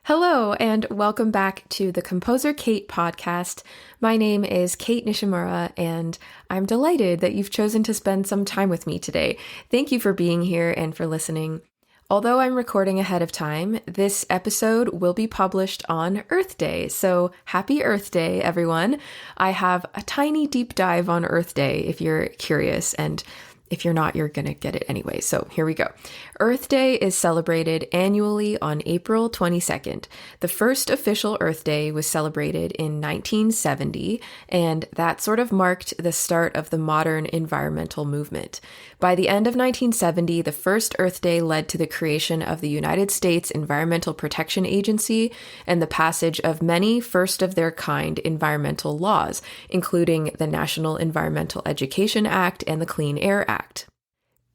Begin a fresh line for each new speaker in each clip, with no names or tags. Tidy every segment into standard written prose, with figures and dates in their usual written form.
Hello, and welcome back to the Composer Kate podcast. My name is Kate Nishimura, and I'm delighted that you've chosen to spend some time with me today. Thank you for being here and for listening. Although I'm recording ahead of time, this episode will be published on Earth Day, so happy Earth Day, everyone. I have a tiny deep dive on Earth Day if you're curious, and if you're not, you're going to get it anyway. So here we go. Earth Day is celebrated annually on April 22nd. The first official Earth Day was celebrated in 1970, and that sort of marked the start of the modern environmental movement. By the end of 1970, the first Earth Day led to the creation of the United States Environmental Protection Agency and the passage of many first-of-their-kind environmental laws, including the National Environmental Education Act and the Clean Air Act.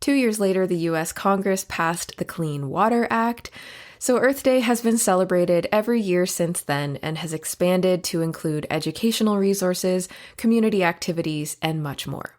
2 years later, the U.S. Congress passed the Clean Water Act, so Earth Day has been celebrated every year since then and has expanded to include educational resources, community activities, and much more.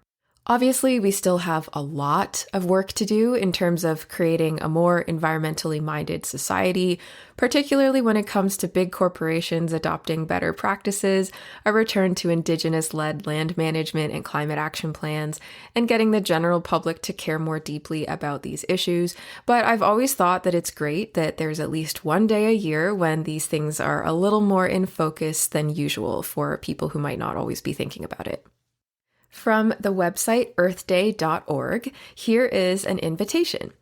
Obviously, we still have a lot of work to do in terms of creating a more environmentally minded society, particularly when it comes to big corporations adopting better practices, a return to Indigenous-led land management and climate action plans, and getting the general public to care more deeply about these issues. But I've always thought that it's great that there's at least one day a year when these things are a little more in focus than usual for people who might not always be thinking about it. From the website earthday.org, here is an invitation.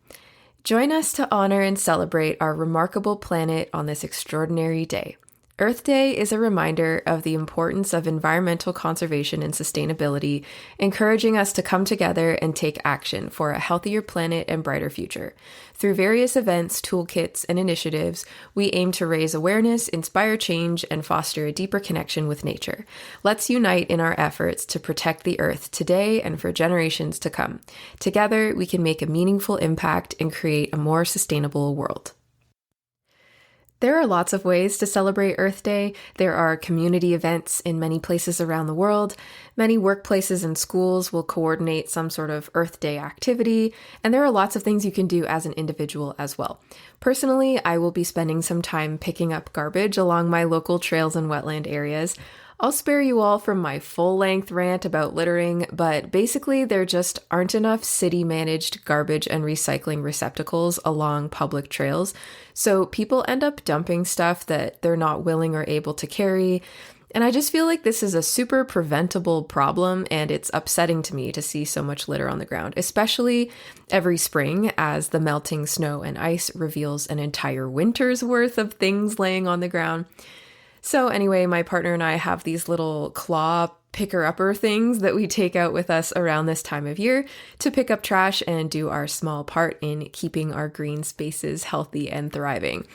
Join us to honor and celebrate our remarkable planet on this extraordinary day. Earth Day is a reminder of the importance of environmental conservation and sustainability, encouraging us to come together and take action for a healthier planet and brighter future. Through various events, toolkits, and initiatives, we aim to raise awareness, inspire change, and foster a deeper connection with nature. Let's unite in our efforts to protect the Earth today and for generations to come. Together, we can make a meaningful impact and create a more sustainable world. There are lots of ways to celebrate Earth Day. There are community events in many places around the world. Many workplaces and schools will coordinate some sort of Earth Day activity, and there are lots of things you can do as an individual as well. Personally, I will be spending some time picking up garbage along my local trails and wetland areas. I'll spare you all from my full-length rant about littering, but basically there just aren't enough city-managed garbage and recycling receptacles along public trails, so people end up dumping stuff that they're not willing or able to carry. And I just feel like this is a super preventable problem, and it's upsetting to me to see so much litter on the ground, especially every spring as the melting snow and ice reveals an entire winter's worth of things laying on the ground. So anyway, my partner and I have these little claw picker-upper things that we take out with us around this time of year to pick up trash and do our small part in keeping our green spaces healthy and thriving.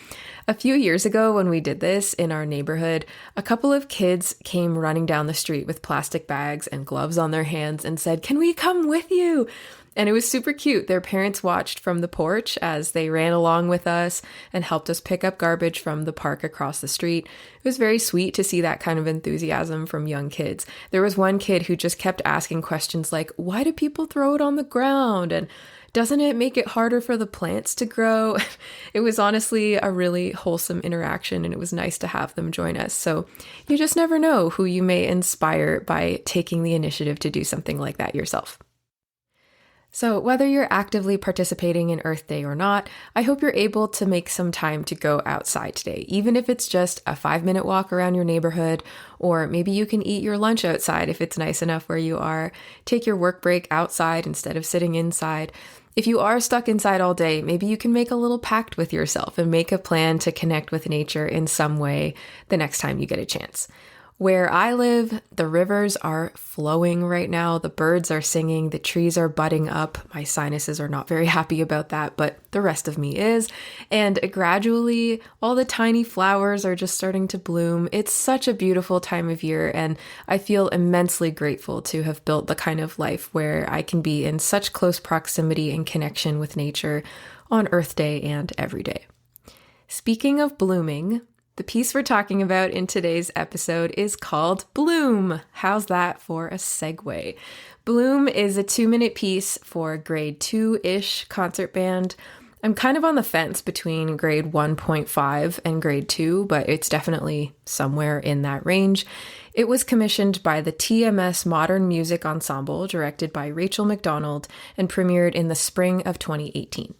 A few years ago when we did this in our neighborhood, a couple of kids came running down the street with plastic bags and gloves on their hands and said, "Can we come with you?" And it was super cute. Their parents watched from the porch as they ran along with us and helped us pick up garbage from the park across the street. It was very sweet to see that kind of enthusiasm from young kids. There was one kid who just kept asking questions like, "Why do people throw it on the ground?" And "Doesn't it make it harder for the plants to grow?" It was honestly a really wholesome interaction, and it was nice to have them join us. So you just never know who you may inspire by taking the initiative to do something like that yourself. So whether you're actively participating in Earth Day or not, I hope you're able to make some time to go outside today, even if it's just a 5-minute walk around your neighborhood, or maybe you can eat your lunch outside if it's nice enough where you are. Take your work break outside instead of sitting inside. If you are stuck inside all day, maybe you can make a little pact with yourself and make a plan to connect with nature in some way the next time you get a chance. Where I live, the rivers are flowing right now. The birds are singing. The trees are budding up. My sinuses are not very happy about that, but the rest of me is. And gradually, all the tiny flowers are just starting to bloom. It's such a beautiful time of year, and I feel immensely grateful to have built the kind of life where I can be in such close proximity and connection with nature on Earth Day and every day. Speaking of blooming, the piece we're talking about in today's episode is called Bloom. How's that for a segue? Bloom is a 2-minute piece for grade 2-ish concert band. I'm kind of on the fence between grade 1.5 and grade 2, but it's definitely somewhere in that range. It was commissioned by the TMS Modern Music Ensemble, directed by Rachel McDonald, and premiered in the spring of 2018.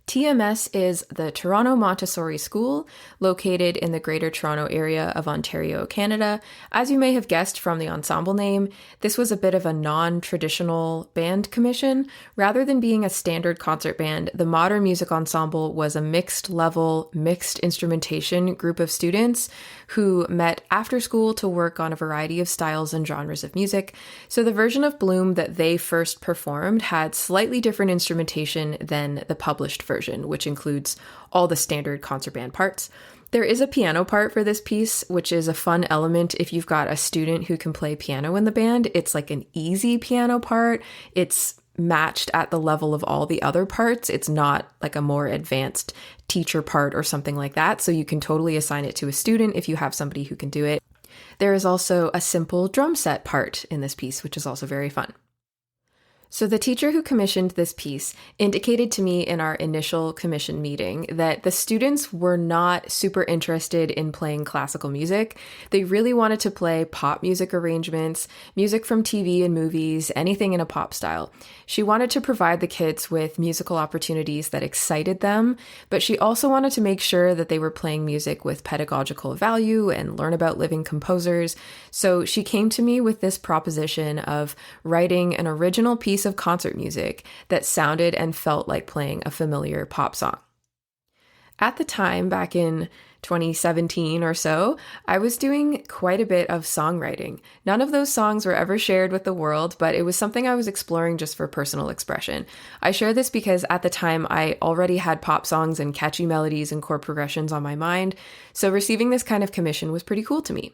TMS is the Toronto Montessori School, located in the Greater Toronto Area of Ontario, Canada. As you may have guessed from the ensemble name, this was a bit of a non-traditional band commission. Rather than being a standard concert band, the Modern Music Ensemble was a mixed-level, mixed instrumentation group of students who met after school to work on a variety of styles and genres of music. So the version of Bloom that they first performed had slightly different instrumentation than the published version, which includes all the standard concert band parts. There is a piano part for this piece, which is a fun element if you've got a student who can play piano in the band. It's like an easy piano part. It's matched at the level of all the other parts. It's not like a more advanced teacher part or something like that. So you can totally assign it to a student if you have somebody who can do it. There is also a simple drum set part in this piece, which is also very fun. So the teacher who commissioned this piece indicated to me in our initial commission meeting that the students were not super interested in playing classical music. They really wanted to play pop music arrangements, music from TV and movies, anything in a pop style. She wanted to provide the kids with musical opportunities that excited them, but she also wanted to make sure that they were playing music with pedagogical value and learn about living composers. So she came to me with this proposition of writing an original piece of concert music that sounded and felt like playing a familiar pop song. At the time, back in 2017 or so, I was doing quite a bit of songwriting. None of those songs were ever shared with the world, but it was something I was exploring just for personal expression. I share this because at the time I already had pop songs and catchy melodies and chord progressions on my mind, so receiving this kind of commission was pretty cool to me.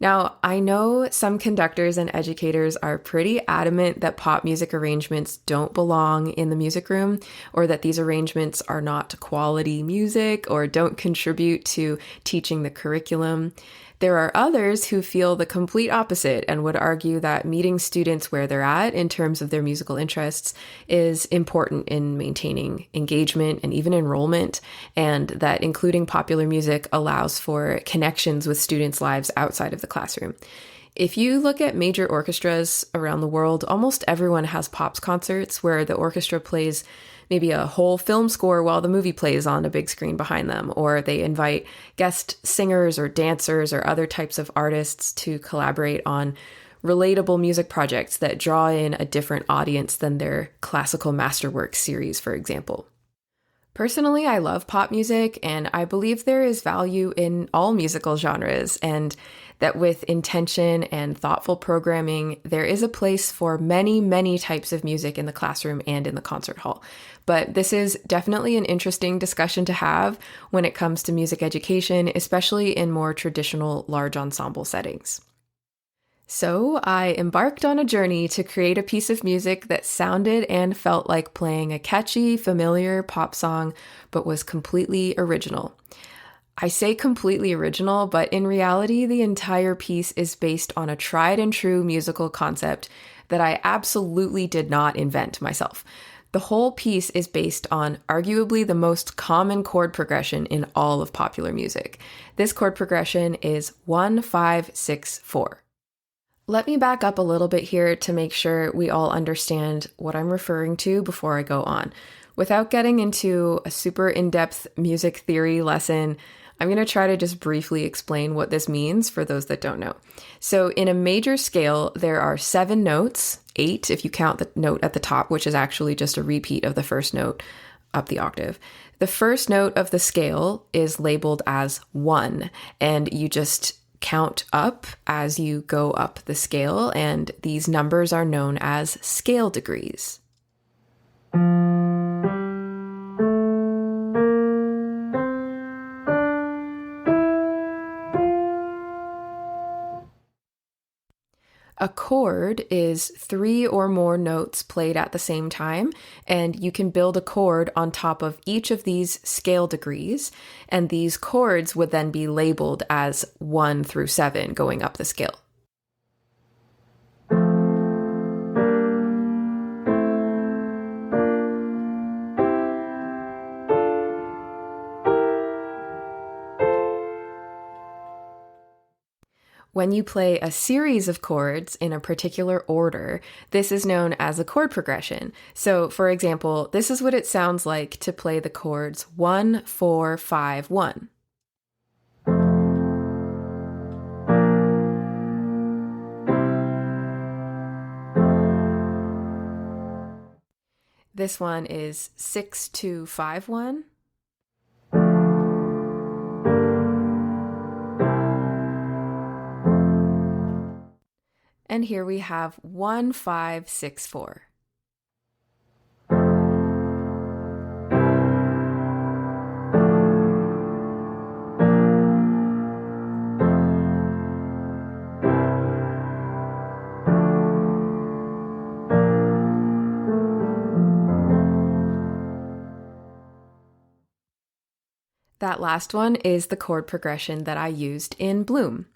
Now, I know some conductors and educators are pretty adamant that pop music arrangements don't belong in the music room, or that these arrangements are not quality music or don't contribute to teaching the curriculum. There are others who feel the complete opposite and would argue that meeting students where they're at in terms of their musical interests is important in maintaining engagement and even enrollment, and that including popular music allows for connections with students' lives outside of the classroom. If you look at major orchestras around the world, almost everyone has pops concerts where the orchestra plays maybe a whole film score while the movie plays on a big screen behind them, or they invite guest singers or dancers or other types of artists to collaborate on relatable music projects that draw in a different audience than their classical masterwork series, for example. Personally, I love pop music, and I believe there is value in all musical genres, and that with intention and thoughtful programming, there is a place for many, many types of music in the classroom and in the concert hall. But this is definitely an interesting discussion to have when it comes to music education, especially in more traditional large ensemble settings. So I embarked on a journey to create a piece of music that sounded and felt like playing a catchy, familiar pop song, but was completely original. I say completely original, but in reality, the entire piece is based on a tried and true musical concept that I absolutely did not invent myself. The whole piece is based on arguably the most common chord progression in all of popular music. This chord progression is 1-5-6-4. Let me back up a little bit here to make sure we all understand what I'm referring to before I go on. Without getting into a super in-depth music theory lesson, I'm going to try to just briefly explain what this means for those that don't know. So in a major scale, there are 7 notes, 8 if you count the note at the top, which is actually just a repeat of the first note up the octave. The first note of the scale is labeled as 1, and you just count up as you go up the scale, and these numbers are known as scale degrees. A chord is 3 or more notes played at the same time, and you can build a chord on top of each of these scale degrees, and these chords would then be labeled as 1 through 7 going up the scale. When you play a series of chords in a particular order, this is known as a chord progression. So, for example, this is what it sounds like to play the chords 1, 4, 5, 1. This one is 6, 2, 5, 1. And here we have 1, 5, 6, 4. That last one is the chord progression that I used in Bloom.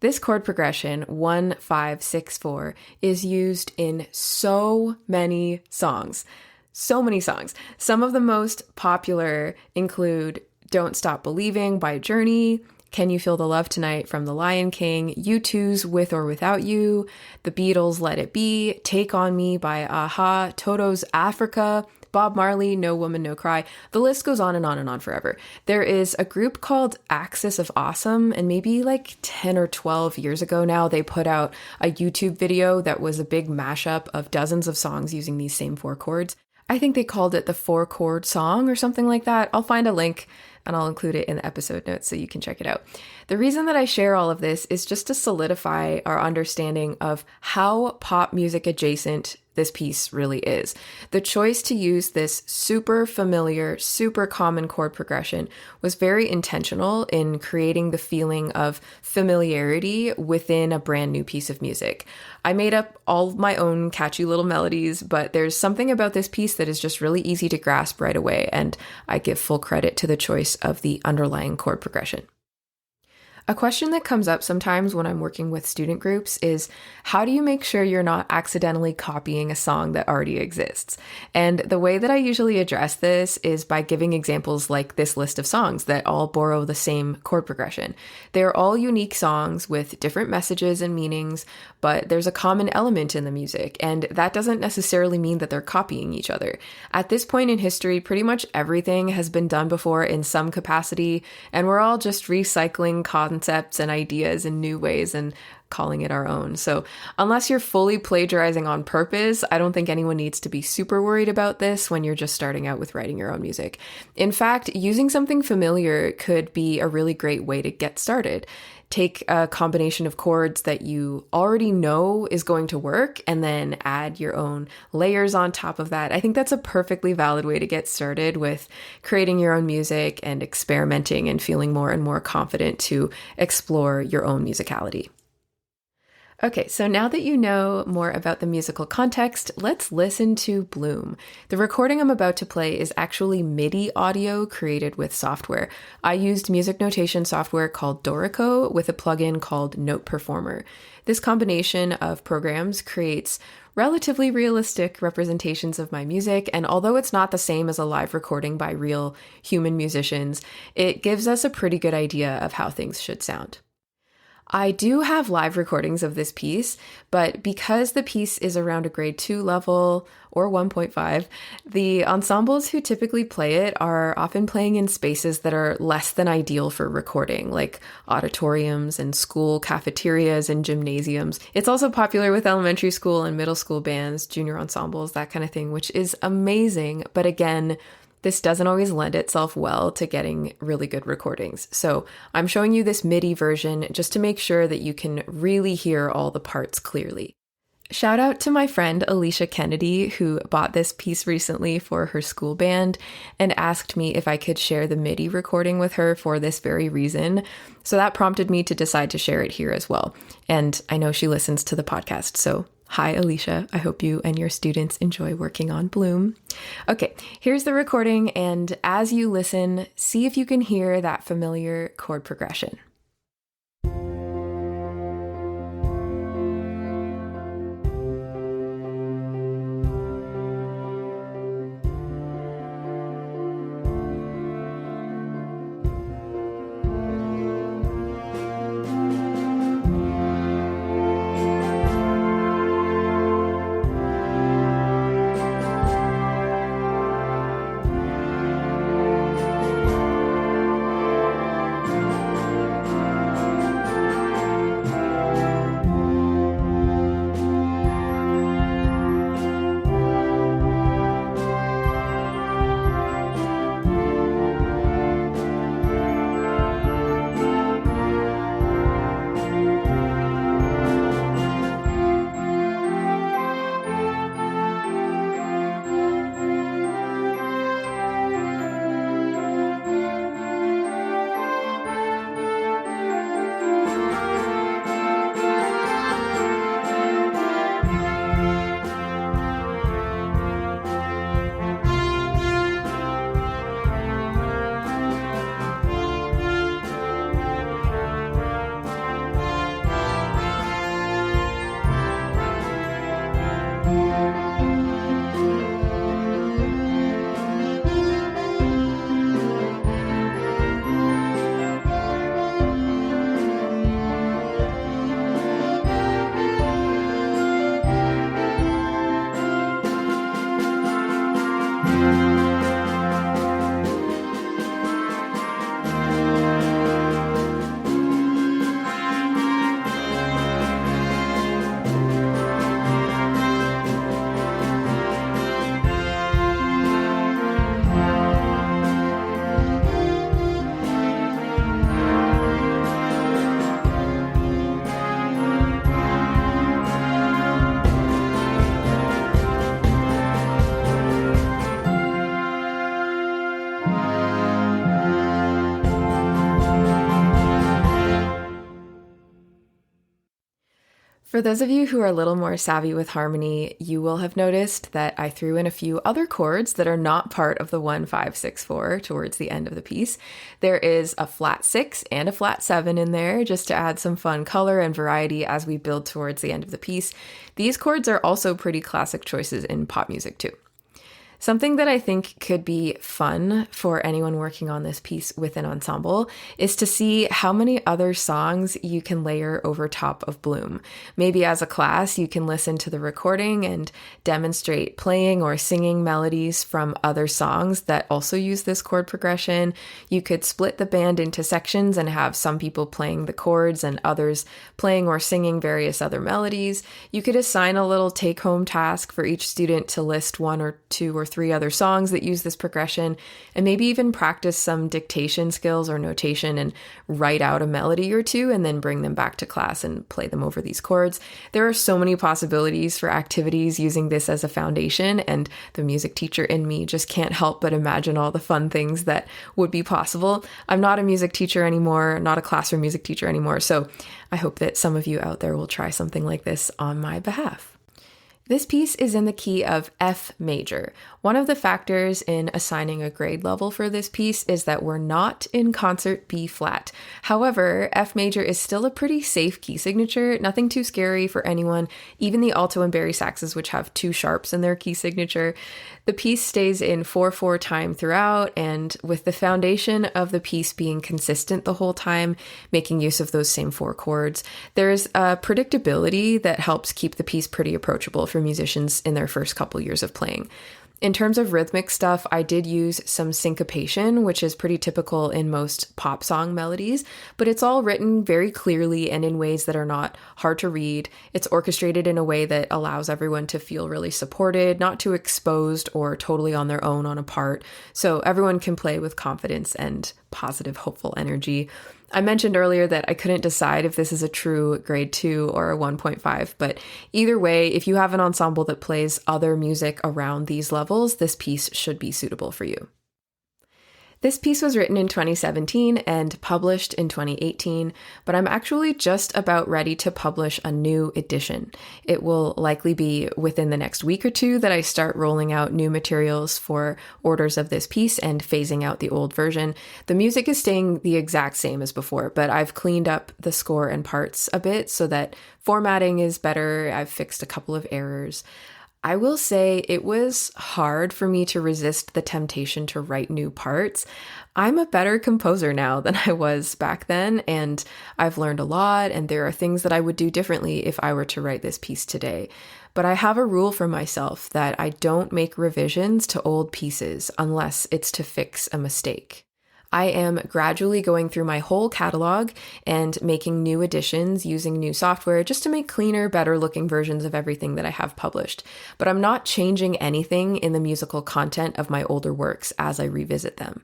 This chord progression, 1, 5, 6, 4, is used in so many songs. So many songs. Some of the most popular include Don't Stop Believing by Journey, Can You Feel the Love Tonight from The Lion King, U2's With or Without You, The Beatles' Let It Be, Take On Me by a-ha, Toto's Africa, Bob Marley, No Woman, No Cry. The list goes on and on and on forever. There is a group called Axis of Awesome, and maybe like 10 or 12 years ago now, they put out a YouTube video that was a big mashup of dozens of songs using these same 4 chords. I think they called it the 4-chord song or something like that. I'll find a link and I'll include it in the episode notes so you can check it out. The reason that I share all of this is just to solidify our understanding of how pop music adjacent this piece really is. The choice to use this super familiar, super common chord progression was very intentional in creating the feeling of familiarity within a brand new piece of music. I made up all my own catchy little melodies, but there's something about this piece that is just really easy to grasp right away, and I give full credit to the choice of the underlying chord progression. A question that comes up sometimes when I'm working with student groups is, how do you make sure you're not accidentally copying a song that already exists? And the way that I usually address this is by giving examples like this list of songs that all borrow the same chord progression. They're all unique songs with different messages and meanings, but there's a common element in the music, and that doesn't necessarily mean that they're copying each other. At this point in history, pretty much everything has been done before in some capacity, and we're all just recycling concepts and ideas in new ways and calling it our own. So unless you're fully plagiarizing on purpose, I don't think anyone needs to be super worried about this when you're just starting out with writing your own music. In fact, using something familiar could be a really great way to get started. Take a combination of chords that you already know is going to work and then add your own layers on top of that. I think that's a perfectly valid way to get started with creating your own music and experimenting and feeling more and more confident to explore your own musicality. Okay, so now that you know more about the musical context, let's listen to Bloom. The recording I'm about to play is actually MIDI audio created with software. I used music notation software called Dorico with a plugin called Note Performer. This combination of programs creates relatively realistic representations of my music, and although it's not the same as a live recording by real human musicians, it gives us a pretty good idea of how things should sound. I do have live recordings of this piece, but because the piece is around a grade 2 level or 1.5, the ensembles who typically play it are often playing in spaces that are less than ideal for recording, like auditoriums and school cafeterias and gymnasiums. It's also popular with elementary school and middle school bands, junior ensembles, that kind of thing, which is amazing. But again, this doesn't always lend itself well to getting really good recordings. So I'm showing you this MIDI version just to make sure that you can really hear all the parts clearly. Shout out to my friend Alicia Kennedy, who bought this piece recently for her school band and asked me if I could share the MIDI recording with her for this very reason. So that prompted me to decide to share it here as well. And I know she listens to the podcast, so hi, Alicia. I hope you and your students enjoy working on Bloom. Okay, here's the recording, and as you listen, see if you can hear that familiar chord progression. For those of you who are a little more savvy with harmony, you will have noticed that I threw in a few other chords that are not part of the 1, 5, 6, 4 towards the end of the piece. There is a flat 6 and a flat 7 in there just to add some fun color and variety as we build towards the end of the piece. These chords are also pretty classic choices in pop music too. Something that I think could be fun for anyone working on this piece with an ensemble is to see how many other songs you can layer over top of Bloom. Maybe as a class, you can listen to the recording and demonstrate playing or singing melodies from other songs that also use this chord progression. You could split the band into sections and have some people playing the chords and others playing or singing various other melodies. You could assign a little take-home task for each student to list 1 or 2 or 3 other songs that use this progression, and maybe even practice some dictation skills or notation and write out a melody or two and then bring them back to class and play them over these chords. There are so many possibilities for activities using this as a foundation, and the music teacher in me just can't help but imagine all the fun things that would be possible. I'm not a music teacher anymore, not a classroom music teacher anymore, so I hope that some of you out there will try something like this on my behalf. This piece is in the key of F major. One of the factors in assigning a grade level for this piece is that we're not in concert B flat. However, F major is still a pretty safe key signature, nothing too scary for anyone, even the alto and bari saxes, which have 2 sharps in their key signature. The piece stays in 4/4 time throughout, and with the foundation of the piece being consistent the whole time, making use of those same 4 chords, there's a predictability that helps keep the piece pretty approachable for musicians in their first couple years of playing. In terms of rhythmic stuff, I did use some syncopation, which is pretty typical in most pop song melodies, but it's all written very clearly and in ways that are not hard to read. It's orchestrated in a way that allows everyone to feel really supported, not too exposed or totally on their own on a part, so everyone can play with confidence and positive, hopeful energy. I mentioned earlier that I couldn't decide if this is a true grade 2 or a 1.5, but either way, if you have an ensemble that plays other music around these levels, this piece should be suitable for you. This piece was written in 2017 and published in 2018, but I'm actually just about ready to publish a new edition. It will likely be within the next week or 2 that I start rolling out new materials for orders of this piece and phasing out the old version. The music is staying the exact same as before, but I've cleaned up the score and parts a bit so that formatting is better. I've fixed a couple of errors. I will say it was hard for me to resist the temptation to write new parts. I'm a better composer now than I was back then, and I've learned a lot, and there are things that I would do differently if I were to write this piece today. But I have a rule for myself that I don't make revisions to old pieces unless it's to fix a mistake. I am gradually going through my whole catalog and making new additions using new software just to make cleaner, better looking versions of everything that I have published. But I'm not changing anything in the musical content of my older works as I revisit them.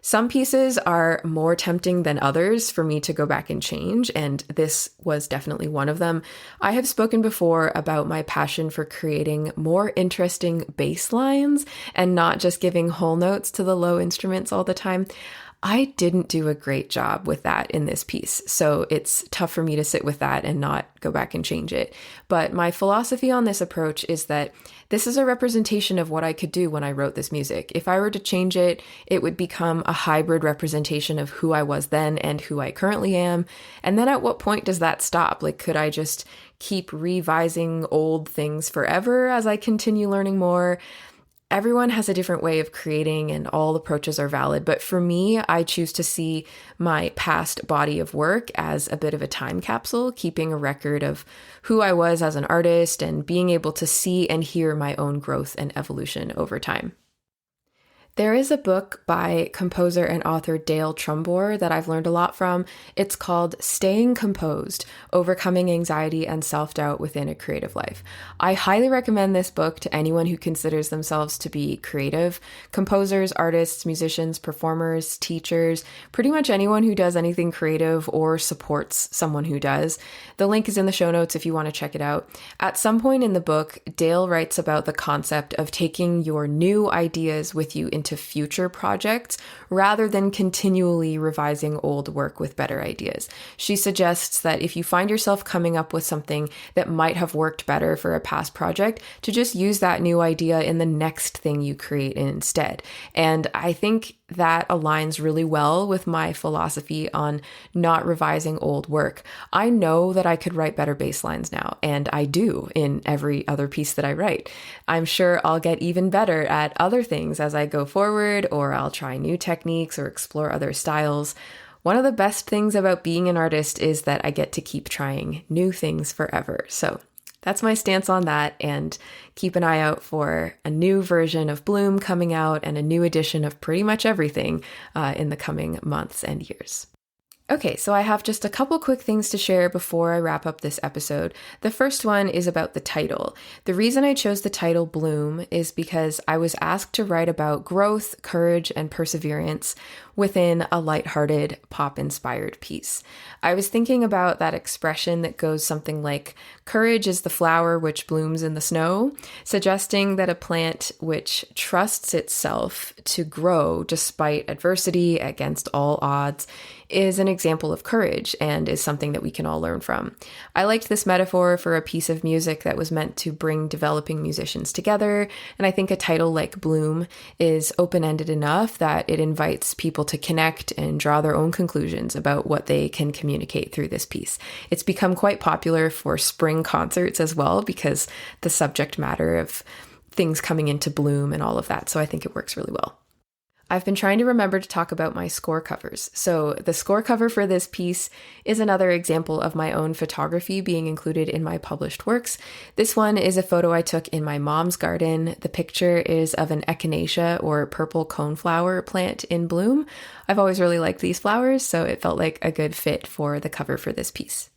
Some pieces are more tempting than others for me to go back and change, and this was definitely one of them. I have spoken before about my passion for creating more interesting bass lines and not just giving whole notes to the low instruments all the time. I didn't do a great job with that in this piece, so it's tough for me to sit with that and not go back and change it. But my philosophy on this approach is that this is a representation of what I could do when I wrote this music. If I were to change it, it would become a hybrid representation of who I was then and who I currently am. And then at what point does that stop? Like, could I just keep revising old things forever as I continue learning more? Everyone has a different way of creating and all approaches are valid, but for me, I choose to see my past body of work as a bit of a time capsule, keeping a record of who I was as an artist and being able to see and hear my own growth and evolution over time. There is a book by composer and author Dale Trumbore that I've learned a lot from. It's called Staying Composed: Overcoming Anxiety and Self-Doubt Within a Creative Life. I highly recommend this book to anyone who considers themselves to be creative. Composers, artists, musicians, performers, teachers, pretty much anyone who does anything creative or supports someone who does. The link is in the show notes if you want to check it out. At some point in the book, Dale writes about the concept of taking your new ideas with you into into future projects rather than continually revising old work with better ideas. She suggests that if you find yourself coming up with something that might have worked better for a past project, to just use that new idea in the next thing you create instead. And I think that aligns really well with my philosophy on not revising old work. I know that I could write better bass lines now, and I do in every other piece that I write. I'm sure I'll get even better at other things as I go forward, or I'll try new techniques or explore other styles. One of the best things about being an artist is that I get to keep trying new things forever. So that's my stance on that, and keep an eye out for a new version of Bloom coming out and a new edition of pretty much everything in the coming months and years. Okay, so I have just a couple quick things to share before I wrap up this episode. The first one is about the title. The reason I chose the title Bloom is because I was asked to write about growth, courage, and perseverance within a lighthearted, pop-inspired piece. I was thinking about that expression that goes something like, courage is the flower which blooms in the snow, suggesting that a plant which trusts itself to grow despite adversity, against all odds, is an example of courage and is something that we can all learn from. I liked this metaphor for a piece of music that was meant to bring developing musicians together, and I think a title like Bloom is open-ended enough that it invites people to connect and draw their own conclusions about what they can communicate through this piece. It's become quite popular for spring concerts as well because the subject matter of things coming into bloom and all of that, so I think it works really well. I've been trying to remember to talk about my score covers. So the score cover for this piece is another example of my own photography being included in my published works. This one is a photo I took in my mom's garden. The picture is of an echinacea or purple coneflower plant in bloom. I've always really liked these flowers, so it felt like a good fit for the cover for this piece.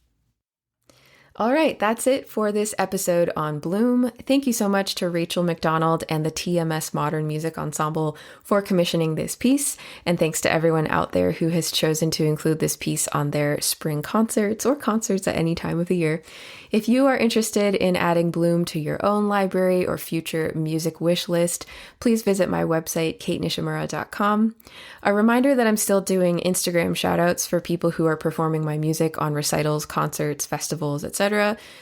All right, that's it for this episode on Bloom. Thank you so much to Rachel McDonald and the TMS Modern Music Ensemble for commissioning this piece. And thanks to everyone out there who has chosen to include this piece on their spring concerts or concerts at any time of the year. If you are interested in adding Bloom to your own library or future music wish list, please visit my website, katenishimura.com. A reminder that I'm still doing Instagram shoutouts for people who are performing my music on recitals, concerts, festivals, etc.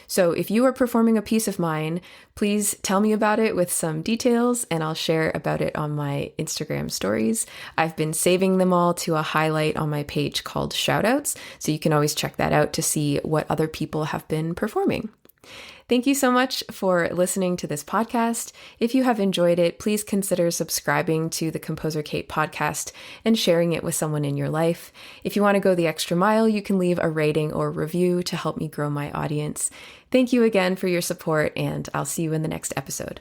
So if you are performing a piece of mine, please tell me about it with some details and I'll share about it on my Instagram stories. I've been saving them all to a highlight on my page called Shoutouts, so you can always check that out to see what other people have been performing. Thank you so much for listening to this podcast. If you have enjoyed it, please consider subscribing to the Composer Kate podcast and sharing it with someone in your life. If you want to go the extra mile, you can leave a rating or review to help me grow my audience. Thank you again for your support, and I'll see you in the next episode.